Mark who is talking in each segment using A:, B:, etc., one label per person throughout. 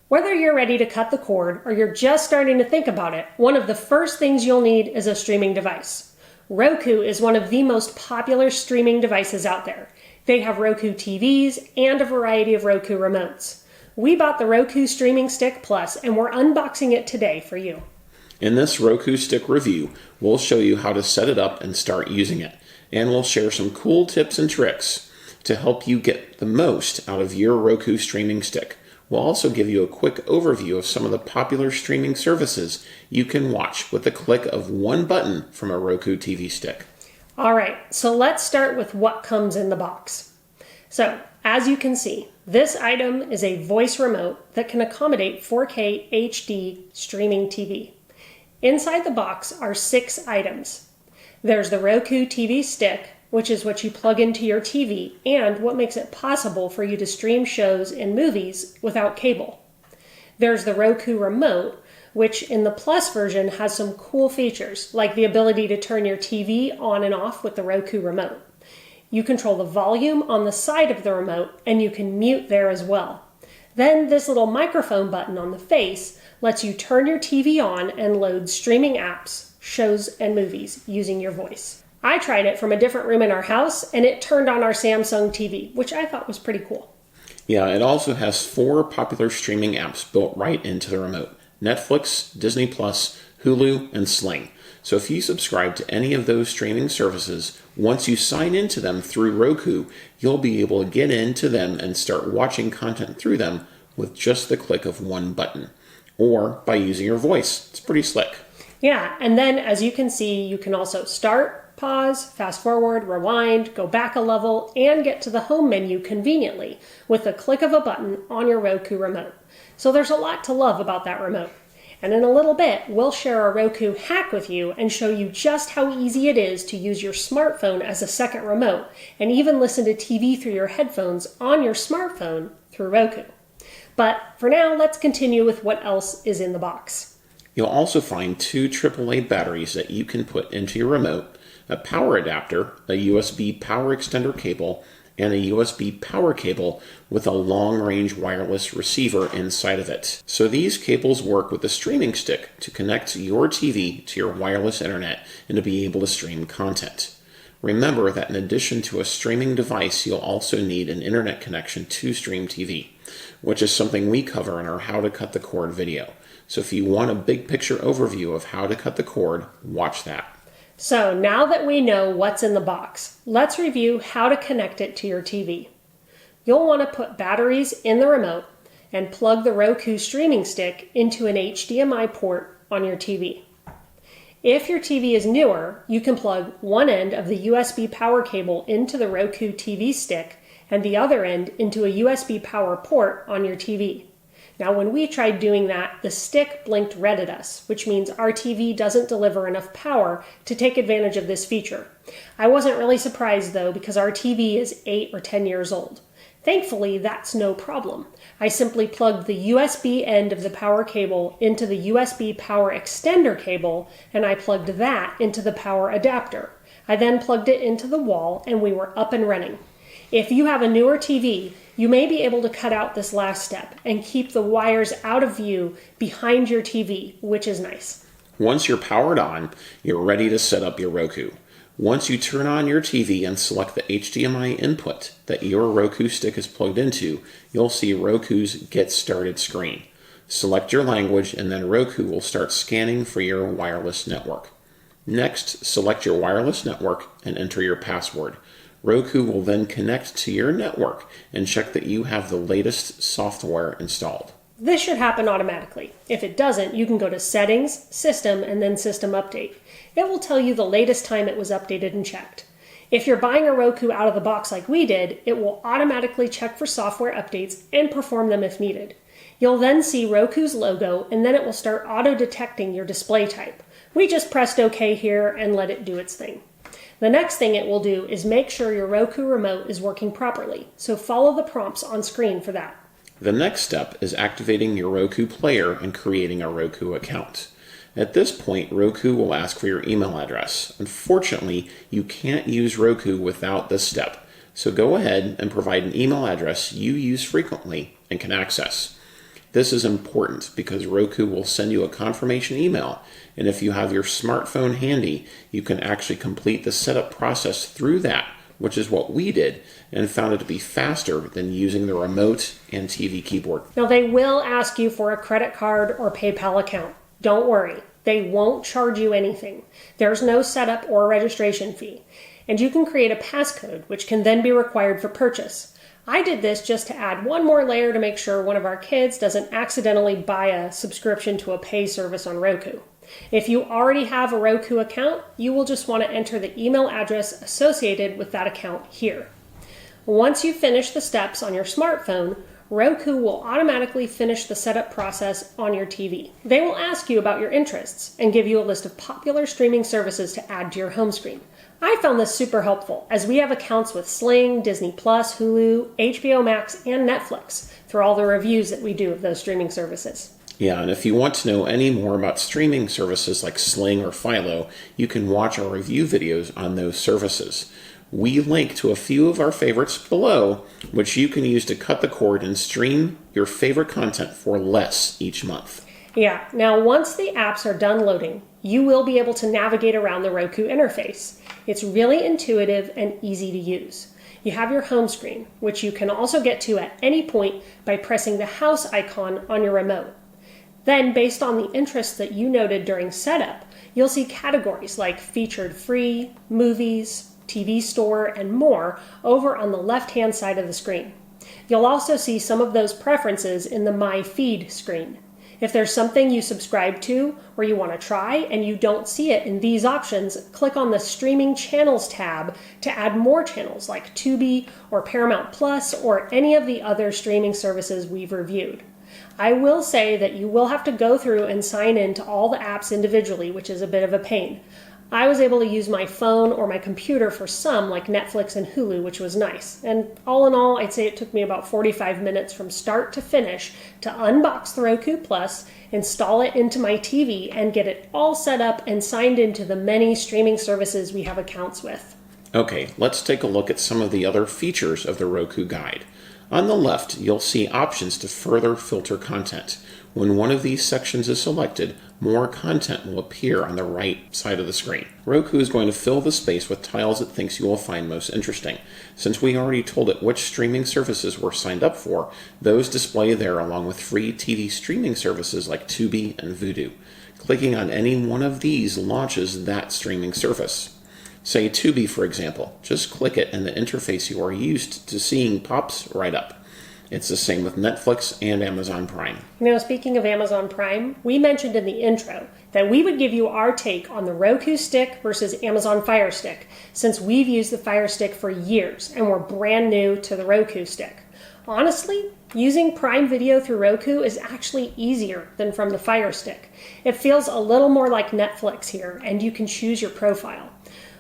A: Whether you're ready to cut the cord or you're just starting to think about it, one of the first things you'll need is a streaming device. Roku is one of the most popular streaming devices out there. They have Roku TVs and a variety of Roku remotes. We bought the Roku Streaming Stick Plus and we're unboxing it today for you.
B: In this Roku Stick review, we'll show you how to set it up and start using it. And we'll share some cool tips and tricks to help you get the most out of your Roku streaming stick. We'll also give you a quick overview of some of the popular streaming services you can watch with the click of one button from a Roku TV stick.
A: All right, so let's start with what comes in the box. So, as you can see, this item is a voice remote that can accommodate 4K HD streaming TV. Inside the box are 6 items. There's the Roku TV stick, which is what you plug into your TV and what makes it possible for you to stream shows and movies without cable. There's the Roku remote, which in the Plus version has some cool features, like the ability to turn your TV on and off with the Roku remote. You control the volume on the side of the remote, and you can mute there as well. Then this little microphone button on the face lets you turn your TV on and load streaming apps, shows, and movies using your voice. I tried it from a different room in our house, and it turned on our Samsung TV, which I thought was pretty cool.
B: Yeah, it also has 4 popular streaming apps built right into the remote: Netflix, Disney+, Hulu, and Sling. So if you subscribe to any of those streaming services, once you sign into them through Roku, you'll be able to get into them and start watching content through them with just the click of one button, or by using your voice. It's pretty slick.
A: Yeah, and then as you can see, you can also start, pause, fast forward, rewind, go back a level, and get to the home menu conveniently with the click of a button on your Roku remote. So there's a lot to love about that remote. And in a little bit, we'll share a Roku hack with you and show you just how easy it is to use your smartphone as a second remote and even listen to TV through your headphones on your smartphone through Roku. But for now, let's continue with what else is in the box.
B: You'll also find 2 AAA batteries that you can put into your remote, a power adapter, a USB power extender cable, and a USB power cable with a long-range wireless receiver inside of it. So these cables work with the streaming stick to connect your TV to your wireless internet and to be able to stream content. Remember that in addition to a streaming device, you'll also need an internet connection to stream TV, which is something we cover in our How to Cut the Cord video. So if you want a big picture overview of how to cut the cord, watch that.
A: So now that we know what's in the box, let's review how to connect it to your TV. You'll want to put batteries in the remote and plug the Roku streaming stick into an HDMI port on your TV. If your TV is newer, you can plug one end of the USB power cable into the Roku TV stick and the other end into a USB power port on your TV. Now, when we tried doing that, the stick blinked red at us, which means our TV doesn't deliver enough power to take advantage of this feature. I wasn't really surprised, though, because our TV is 8 or 10 years old. Thankfully, that's no problem. I simply plugged the USB end of the power cable into the USB power extender cable, and I plugged that into the power adapter. I then plugged it into the wall, and we were up and running. If you have a newer TV, you may be able to cut out this last step and keep the wires out of view behind your TV, which is nice.
B: Once you're powered on, you're ready to set up your Roku. Once you turn on your TV and select the HDMI input that your Roku stick is plugged into, you'll see Roku's Get Started screen. Select your language and then Roku will start scanning for your wireless network. Next, select your wireless network and enter your password. Roku will then connect to your network and check that you have the latest software installed.
A: This should happen automatically. If it doesn't, you can go to Settings, System, and then System Update. It will tell you the latest time it was updated and checked. If you're buying a Roku out of the box like we did, it will automatically check for software updates and perform them if needed. You'll then see Roku's logo, and then it will start auto-detecting your display type. We just pressed OK here and let it do its thing. The next thing it will do is make sure your Roku remote is working properly, so follow the prompts on screen for that.
B: The next step is activating your Roku player and creating a Roku account. At this point, Roku will ask for your email address. Unfortunately, you can't use Roku without this step, so go ahead and provide an email address you use frequently and can access. This is important because Roku will send you a confirmation email, and if you have your smartphone handy, you can actually complete the setup process through that, which is what we did, and found it to be faster than using the remote and TV keyboard.
A: Now, they will ask you for a credit card or PayPal account. Don't worry, they won't charge you anything. There's no setup or registration fee, and you can create a passcode, which can then be required for purchase. I did this just to add one more layer to make sure one of our kids doesn't accidentally buy a subscription to a pay service on Roku. If you already have a Roku account, you will just want to enter the email address associated with that account here. Once you finish the steps on your smartphone, Roku will automatically finish the setup process on your TV. They will ask you about your interests and give you a list of popular streaming services to add to your home screen. I found this super helpful as we have accounts with Sling, Disney Plus, Hulu, HBO Max, and Netflix through all the reviews that we do of those streaming services.
B: Yeah, and if you want to know any more about streaming services like Sling or Philo, you can watch our review videos on those services. We link to a few of our favorites below, which you can use to cut the cord and stream your favorite content for less each month.
A: Yeah, now once the apps are done loading, you will be able to navigate around the Roku interface. It's really intuitive and easy to use. You have your home screen, which you can also get to at any point by pressing the house icon on your remote. Then, based on the interests that you noted during setup, you'll see categories like featured free, movies, TV store, and more over on the left-hand side of the screen. You'll also see some of those preferences in the My Feed screen. If there's something you subscribe to or you want to try and you don't see it in these options, click on the Streaming Channels tab to add more channels like Tubi or Paramount Plus or any of the other streaming services we've reviewed. I will say that you will have to go through and sign in to all the apps individually, which is a bit of a pain. I was able to use my phone or my computer for some, like Netflix and Hulu, which was nice. And all in all, I'd say it took me about 45 minutes from start to finish to unbox the Roku Plus, install it into my TV, and get it all set up and signed into the many streaming services we have accounts with.
B: Okay, let's take a look at some of the other features of the Roku Guide. On the left, you'll see options to further filter content. When one of these sections is selected, more content will appear on the right side of the screen. Roku is going to fill the space with titles it thinks you will find most interesting. Since we already told it which streaming services we're signed up for, those display there along with free TV streaming services like Tubi and Vudu. Clicking on any one of these launches that streaming service. Say Tubi, for example. Just click it and the interface you are used to seeing pops right up. It's the same with Netflix and Amazon Prime.
A: Now, speaking of Amazon Prime, we mentioned in the intro that we would give you our take on the Roku Stick versus Amazon Fire Stick, since we've used the Fire Stick for years and we're brand new to the Roku Stick. Honestly, using Prime Video through Roku is actually easier than from the Fire Stick. It feels a little more like Netflix here, and you can choose your profile.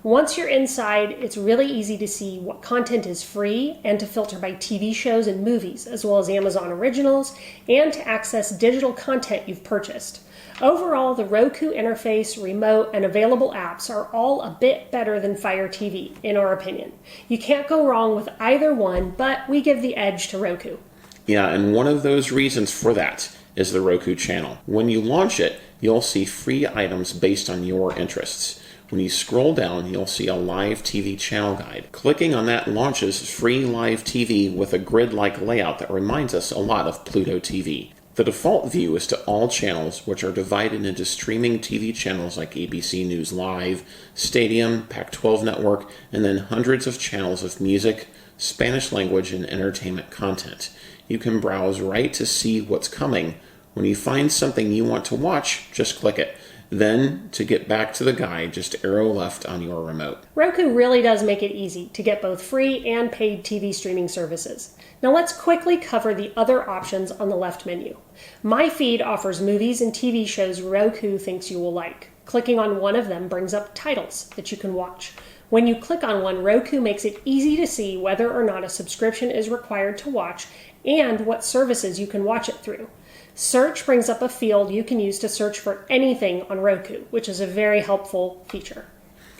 A: Once you're inside, it's really easy to see what content is free and to filter by TV shows and movies, as well as Amazon Originals, and to access digital content you've purchased. Overall, the Roku interface, remote, and available apps are all a bit better than Fire TV, in our opinion. You can't go wrong with either one, but we give the edge to Roku.
B: Yeah, and one of those reasons for that is the Roku channel. When you launch it, you'll see free items based on your interests. When you scroll down, you'll see a live TV channel guide. Clicking on that launches free live TV with a grid-like layout that reminds us a lot of Pluto TV. The default view is to all channels, which are divided into streaming TV channels like ABC News Live, Stadium, Pac-12 Network, and then hundreds of channels of music, Spanish language, and entertainment content. You can browse right to see what's coming. When you find something you want to watch, just click it. Then, to get back to the guide, just arrow left on your remote.
A: Roku really does make it easy to get both free and paid TV streaming services. Now let's quickly cover the other options on the left menu. My Feed offers movies and TV shows Roku thinks you will like. Clicking on one of them brings up titles that you can watch. When you click on one, Roku makes it easy to see whether or not a subscription is required to watch and what services you can watch it through. Search brings up a field you can use to search for anything on Roku, which is a very helpful feature.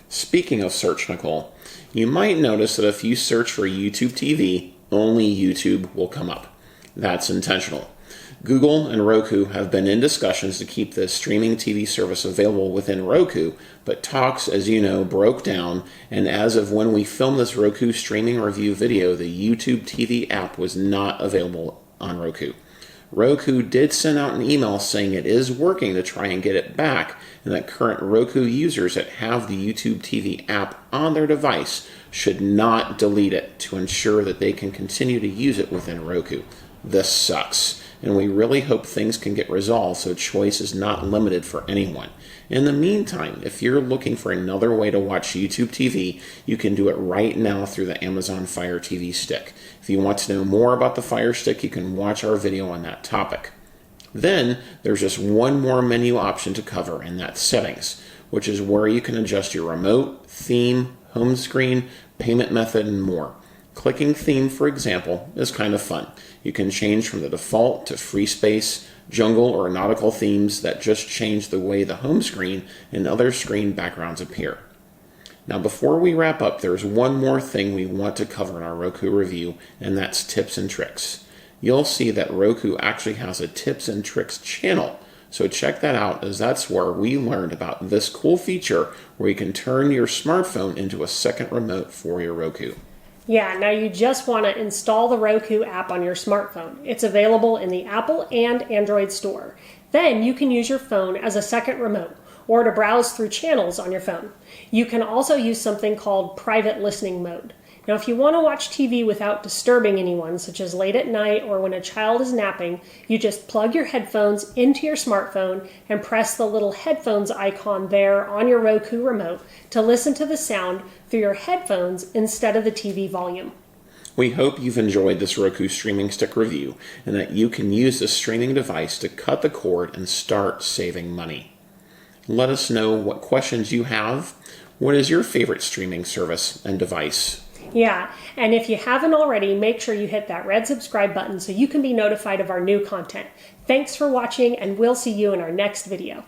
B: Speaking of search, Nicole, you might notice that if you search for YouTube TV, only YouTube will come up. That's intentional. Google and Roku have been in discussions to keep the streaming TV service available within Roku, but talks, as you know, broke down, and as of when we filmed this Roku streaming review video, the YouTube TV app was not available on Roku. Roku did send out an email saying it is working to try and get it back, and that current Roku users that have the YouTube TV app on their device should not delete it to ensure that they can continue to use it within Roku. This sucks, and we really hope things can get resolved so choice is not limited for anyone. In the meantime, if you're looking for another way to watch YouTube TV, you can do it right now through the Amazon Fire TV Stick. If you want to know more about the Fire Stick, you can watch our video on that topic. Then, there's just one more menu option to cover, and that's Settings, which is where you can adjust your remote, theme, home screen, payment method, and more. Clicking theme, for example, is kind of fun. You can change from the default to free space, jungle, or nautical themes that just change the way the home screen and other screen backgrounds appear. Now, before we wrap up, there's one more thing we want to cover in our Roku review, and that's tips and tricks. You'll see that Roku actually has a tips and tricks channel, so check that out, as that's where we learned about this cool feature where you can turn your smartphone into a second remote for your Roku.
A: Yeah, now you just want to install the Roku app on your smartphone. It's available in the Apple and Android store. Then you can use your phone as a second remote or to browse through channels on your phone. You can also use something called private listening mode. Now, if you want to watch TV without disturbing anyone, such as late at night or when a child is napping, you just plug your headphones into your smartphone and press the little headphones icon there on your Roku remote to listen to the sound through your headphones instead of the TV volume.
B: We hope you've enjoyed this Roku Streaming Stick review and that you can use this streaming device to cut the cord and start saving money. Let us know what questions you have. What is your favorite streaming service and device?
A: Yeah, and if you haven't already, make sure you hit that red subscribe button so you can be notified of our new content. Thanks for watching, and we'll see you in our next video.